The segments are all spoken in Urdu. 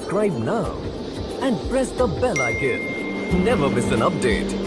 subscribe now and press the bell icon. Never miss an update.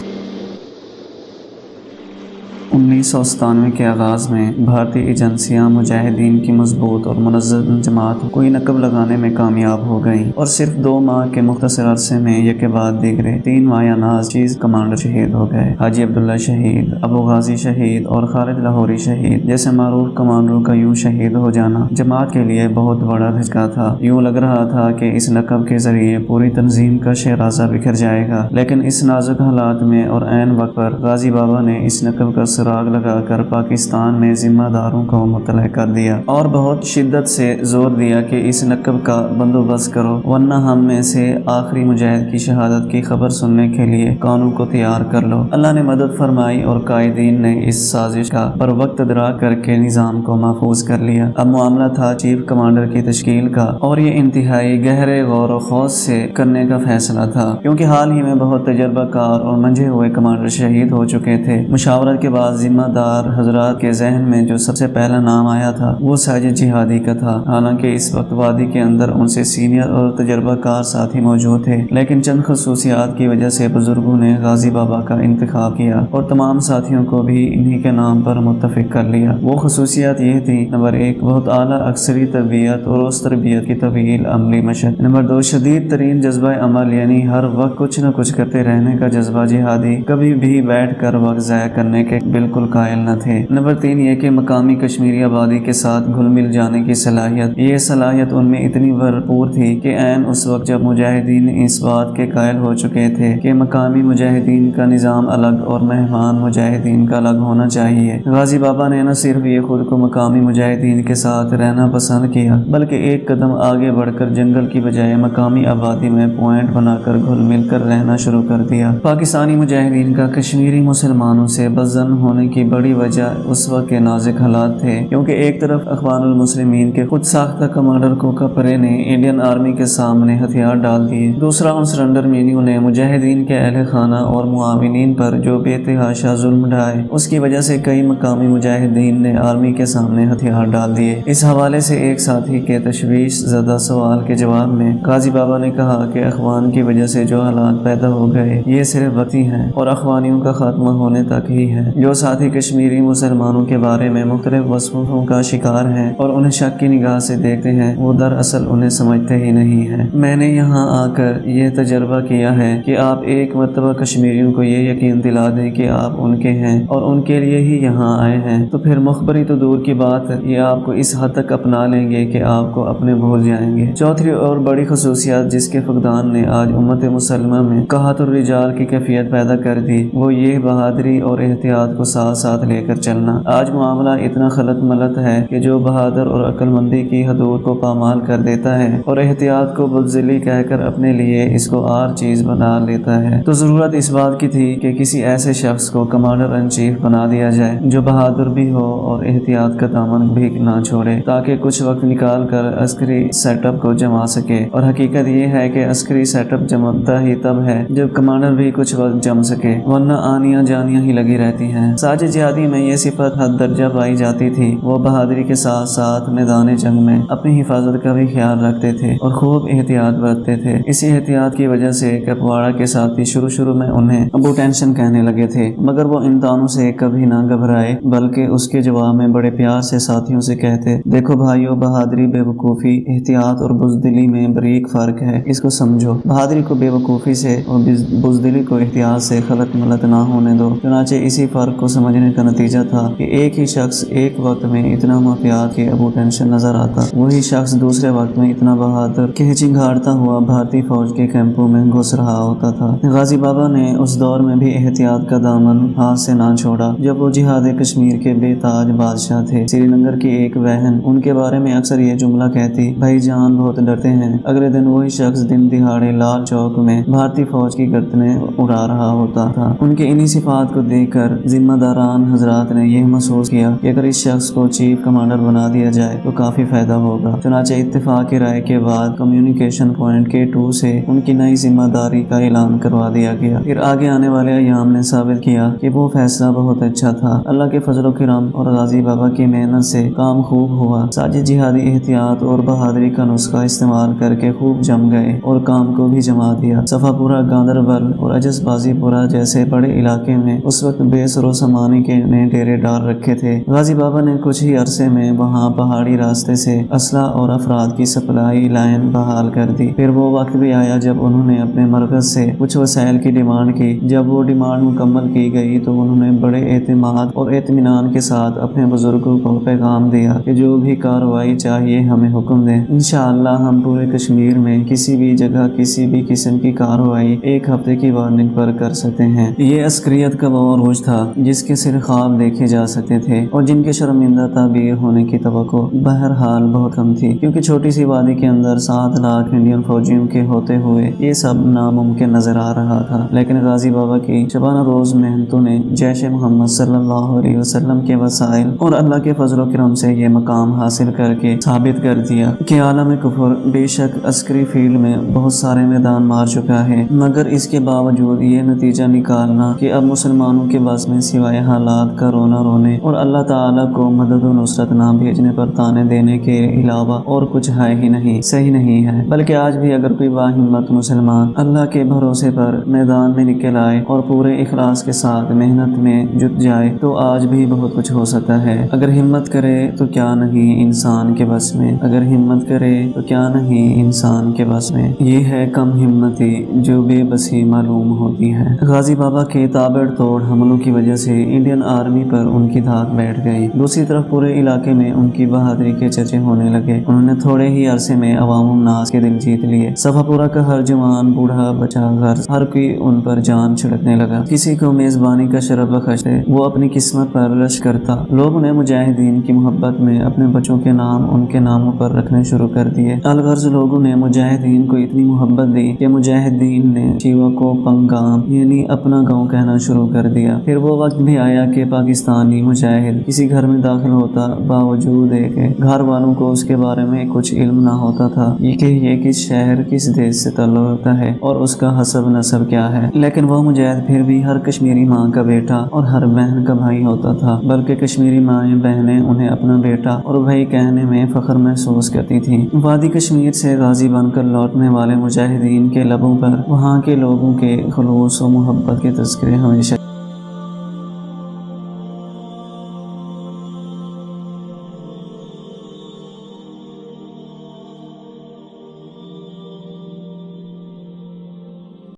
1997 کے آغاز میں بھارتی ایجنسیاں مجاہدین کی مضبوط اور منظم جماعت کوئی نقب لگانے میں کامیاب ہو گئیں اور صرف 2 ماہ کے مختصر عرصے میں یک کے بعد دیگرے 3 مایہ ناز چیز کمانڈر شہید ہو گئے۔ حاجی عبداللہ شہید، ابو غازی شہید اور خالد لاہوری شہید جیسے معروف کمانڈروں کا یوں شہید ہو جانا جماعت کے لیے بہت بڑا دھچکا تھا۔ یوں لگ رہا تھا کہ اس لقب کے ذریعے پوری تنظیم کا شیرازہ بکھر جائے گا، لیکن اس نازک حالات میں اور عین وقت پر غازی بابا نے اس لقب کا سراغ لگا کر پاکستان میں ذمہ داروں کو مطلع کر دیا اور بہت شدت سے زور دیا کہ اس لقب کا بندوبست کرو، ورنہ ہم میں سے آخری مجاہد کی شہادت کی خبر سننے کے لیے کانوں کو تیار کر لو۔ اللہ نے مدد فرمائی اور قائدین نے اس سازش کا پر وقت ادراک کر کے نظام کو محفوظ کر لیا۔ اب معاملہ تھا چیف کمانڈر کی تشکیل کا، اور یہ انتہائی گہرے غور و خوض سے کرنے کا فیصلہ تھا، کیونکہ حال ہی میں بہت تجربہ کار اور منجھے ہوئے کمانڈر شہید ہو چکے تھے۔ مشاورت کے بعد ذمہ دار حضرات کے ذہن میں جو سب سے پہلا نام آیا تھا وہ ساجد جہادی کا تھا۔ حالانکہ اس وقت وادی کے اندر ان سے سینئر اور تجربہ کار ساتھی موجود تھے، لیکن چند خصوصیات کی وجہ سے بزرگوں نے غازی بابا کا انتخاب کیا اور تمام ساتھیوں کو بھی انہی کے نام پر متفق کر لیا۔ وہ خصوصیات یہ تھی: نمبر 1، بہت اعلیٰ عسکری تربیت اور اس تربیت کی طویل عملی مشق۔ نمبر 2، شدید ترین جذبہ عمل، یعنی ہر وقت کچھ نہ کچھ کرتے رہنے کا جذبہ۔ جہادی کبھی بھی بیٹھ کر وقت ضائع کرنے کے بالکل قائل نہ تھے۔ نمبر 3، یہ کہ مقامی کشمیری آبادی کے ساتھ گھل مل جانے کی صلاحیت۔ یہ صلاحیت ان میں اتنی بھرپور تھی کہ عین اس وقت جب مجاہدین اس بات کے قائل ہو چکے تھے کہ مقامی مجاہدین کا نظام الگ اور مہمان مجاہدین کا الگ ہونا چاہیے، غازی بابا نے نہ صرف یہ خود کو مقامی مجاہدین کے ساتھ رہنا پسند کیا، بلکہ ایک قدم آگے بڑھ کر جنگل کی بجائے مقامی آبادی میں پوائنٹ بنا کر گھل مل کر رہنا شروع کر دیا۔ پاکستانی مجاہدین کا کشمیری مسلمانوں سے بدظن ہونے کی بڑی وجہ اس وقت کے نازک حالات تھے، کیونکہ ایک طرف اخوان المسلمین کے خود ساختہ کمانڈر کوکاپرے نے انڈین آرمی کے سامنے ہتھیار ڈال دیے، دوسرا ان سرنڈر مینیو نے مجاہدین کے اہل خانہ اور معاونین پر جو بے تحاشا ظلم ڈھائے، اس کی وجہ سے کئی مقامی مجاہدین نے آرمی کے سامنے ہتھیار ڈال دیے۔ اس حوالے سے ایک ساتھی کے تشویش زدہ سوال کے جواب میں غازی بابا نے کہا کہ اخوان کی وجہ سے جو حالات پیدا ہو گئے یہ صرف وقتی ہیں اور اخوانیوں کا خاتمہ ہونے تک ہی ہے۔ جو ساتھی کشمیری مسلمانوں کے بارے میں مختلف وصفوں کا شکار ہیں اور انہیں شک کی نگاہ سے دیکھتے ہیں، وہ دراصل انہیں سمجھتے ہی نہیں ہیں۔ میں نے یہاں آ کر یہ تجربہ کیا ہے کہ آپ ایک مرتبہ کشمیریوں کو یہ یقین دلا دیں کہ آپ ان کے ہیں اور ان کے لیے ہی یہاں آئے ہیں، تو پھر مخبری تو دور کی بات، یہ آپ کو اس حد تک اپنا لیں گے کہ آپ کو اپنے بھول جائیں گے۔ چوتھی اور بڑی خصوصیات جس کے فقدان نے آج امت مسلمہ میں قحط الرجال کی کیفیت پیدا کر دی، وہ یہ بہادری اور احتیاط کو ساتھ ساتھ لے کر چلنا۔ آج معاملہ اتنا خلط ملط ہے کہ جو بہادر اور عقل مندی کی حدود کو پامال کر دیتا ہے اور احتیاط کو بزدلی کہہ کر اپنے لیے اس کو اور چیز بنا لیتا ہے، تو ضرورت اس بات کی تھی کہ کسی ایسے شخص کو کمانڈر ان چیف بنا دیا جائے جو بہادر بھی ہو اور احتیاط کا دامن بھی نہ چھوڑے، تاکہ کچھ وقت نکال کر عسکری سیٹ اپ کو جما سکے۔ اور حقیقت یہ ہے کہ عسکری سیٹ اپ جمتا ہی تب ہے جب کمانڈر بھی کچھ وقت جم سکے، ورنہ آنیاں جانیاں ہی لگی رہتی ہیں۔ ساجد جہادی میں یہ صفت حد درجہ پائی جاتی تھی، وہ بہادری کے ساتھ ساتھ میدان جنگ میں اپنی حفاظت کا بھی خیال رکھتے تھے اور خوب احتیاط برتتے تھے۔ اسی احتیاط کی وجہ سے کپواڑہ کے ساتھی شروع میں انہیں ابو ٹینشن کہنے لگے تھے، مگر وہ امتحانوں سے کبھی نہ گھبرائے، بلکہ اس کے جواب میں بڑے پیار سے ساتھیوں سے کہتے، دیکھو بھائیو، بہادری بے وقوفی، احتیاط اور بزدلی میں باریک فرق ہے، اس کو سمجھو۔ بہادری کو بے وقوفی سے اور بزدلی کو احتیاط سے خلط ملط نہ ہونے دو۔ چنانچہ اسی فرق کو سمجھنے کا نتیجہ تھا کہ ایک ہی شخص ایک وقت میں اتنا محتاط کہ ابو ٹینشن نظر آتا، وہی شخص دوسرے وقت میں اتنا بہادر کہ چنگھاڑتا ہوا بھارتی فوج کے کیمپوں میں گھس رہا ہوتا تھا۔ غازی بابا نے اس دور میں بھی احتیاط کا دامن ہاتھ سے نہ چھوڑا جب وہ جہاد کشمیر کے بے تاج بادشاہ تھے۔ سری نگر کی ایک بہن ان کے بارے میں اکثر یہ جملہ کہتی، بھائی جان بہت ڈرتے ہیں۔ اگلے دن وہی شخص دن دہاڑے لال چوک میں بھارتی فوج کی گردنیں اڑا رہا ہوتا تھا۔ ان کے انہی صفات کو دیکھ کر ذمہ ذمہ داران حضرات نے یہ محسوس کیا کہ اگر اس شخص کو چیف کمانڈر بنا دیا جائے تو کافی فائدہ ہوگا۔ چنانچہ اتفاق رائے کے بعد کمیونیکیشن پوائنٹ K2 سے ان کی نئی ذمہ داری کا اعلان کروا دیا گیا۔ پھر آگے آنے والے ایام نے ثابت کیا کہ وہ فیصلہ بہت اچھا تھا۔ اللہ کے فضل و کرم اور غازی بابا کی محنت سے کام خوب ہوا۔ ساجد جہادی احتیاط اور بہادری کا نسخہ استعمال کر کے خوب جم گئے اور کام کو بھی جما دیا۔ صفا پورہ، گاندربل اور عجز بازی پورہ جیسے بڑے علاقے میں اس وقت بے سر و سامانی کے نے ڈیرے ڈال رکھے تھے۔ غازی بابا نے کچھ ہی عرصے میں وہاں پہاڑی راستے سے اسلحہ اور افراد کی سپلائی لائن بحال کر دی۔ پھر وہ وقت بھی آیا جب انہوں نے اپنے مرکز سے کچھ وسائل کی ڈیمانڈ کی۔ جب وہ ڈیمانڈ مکمل کی گئی تو انہوں نے بڑے اعتماد اور اطمینان کے ساتھ اپنے بزرگوں کو پیغام دیا کہ جو بھی کارروائی چاہیے ہمیں حکم دیں، انشاءاللہ ہم پورے کشمیر میں کسی بھی جگہ کسی بھی قسم کی کارروائی ایک ہفتے کی وارننگ پر کر سکتے ہیں۔ یہ عسکریت کا وہ عروج تھا جس کے صرف خواب دیکھے جا سکتے تھے اور جن کے شرمندہ تعبیر ہونے کی توقع بہرحال بہت کم تھی، کیونکہ چھوٹی سی وادی کے اندر 7 لاکھ انڈین فوجیوں کے ہوتے ہوئے یہ سب ناممکن نظر آ رہا تھا۔ لیکن غازی بابا کی شبانہ روز محنتوں نے جیش محمد صلی اللہ علیہ وسلم کے وسائل اور اللہ کے فضل و کرم سے یہ مقام حاصل کر کے ثابت کر دیا کہ عالم کفر بے شک عسکری فیلڈ میں بہت سارے میدان مار چکا ہے، مگر اس کے باوجود یہ نتیجہ نکالنا کہ اب مسلمانوں کے بس میں سوائے حالات کا رونا رونے اور اللہ تعالیٰ کو مدد و نصرت نہ بھیجنے پر تانے دینے کے علاوہ اور کچھ ہے ہی نہیں، صحیح نہیں ہے۔ بلکہ آج بھی اگر کوئی باہمت مسلمان اللہ کے بھروسے پر میدان میں نکل آئے اور پورے اخلاص کے ساتھ محنت میں جٹ جائے تو آج بھی بہت کچھ ہو سکتا ہے۔ اگر ہمت کرے تو کیا نہیں انسان کے بس میں، اگر ہمت کرے تو کیا نہیں انسان کے بس میں۔ یہ ہے کم ہمتی جو بے بسی معلوم ہوتی ہے۔ غازی بابا کے تابڑ توڑ حملوں کی وجہ سے انڈین آرمی پر ان کی دھاک بیٹھ گئی۔ دوسری طرف پورے علاقے میں ان کی بہادری کے چرچے ہونے لگے۔ انہوں نے تھوڑے ہی عرصے میں عوام الناس کے دل جیت لیے۔ صفا پورہ کا ہر جوان، بوڑھا، بچہ، غرض ہر کوئی ان پر جان چھڑکنے لگا۔ کسی کو میزبانی کا شرف بخشتے وہ اپنی قسمت پر رش کرتا۔ لوگوں نے مجاہدین کی محبت میں اپنے بچوں کے نام ان کے ناموں پر رکھنے شروع کر دیے۔ الغرض لوگوں نے مجاہدین کو اتنی محبت دی کہ مجاہدین نے شیوا کو پنگام یعنی اپنا گاؤں کہنا شروع کر دیا۔ پھر وہ وقت بھی آیا کہ پاکستانی مجاہد کسی گھر میں داخل ہوتا باوجود ہے کہ گھر والوں کو اس کے بارے میں کچھ علم نہ ہوتا تھا کہ یہ کس شہر کس دیش سے تعلق رکھتا ہے اور اس کا حسب نسب کیا ہے، لیکن وہ مجاہد پھر بھی ہر کشمیری ماں کا بیٹا اور ہر بہن کا بھائی ہوتا تھا، بلکہ کشمیری مائیں بہنیں انہیں اپنا بیٹا اور بھائی کہنے میں فخر محسوس کرتی تھیں۔ وادی کشمیر سے غازی بن کر لوٹنے والے مجاہدین کے لبوں پر وہاں کے لوگوں کے خلوص و محبت کے تذکرے ہمیشہ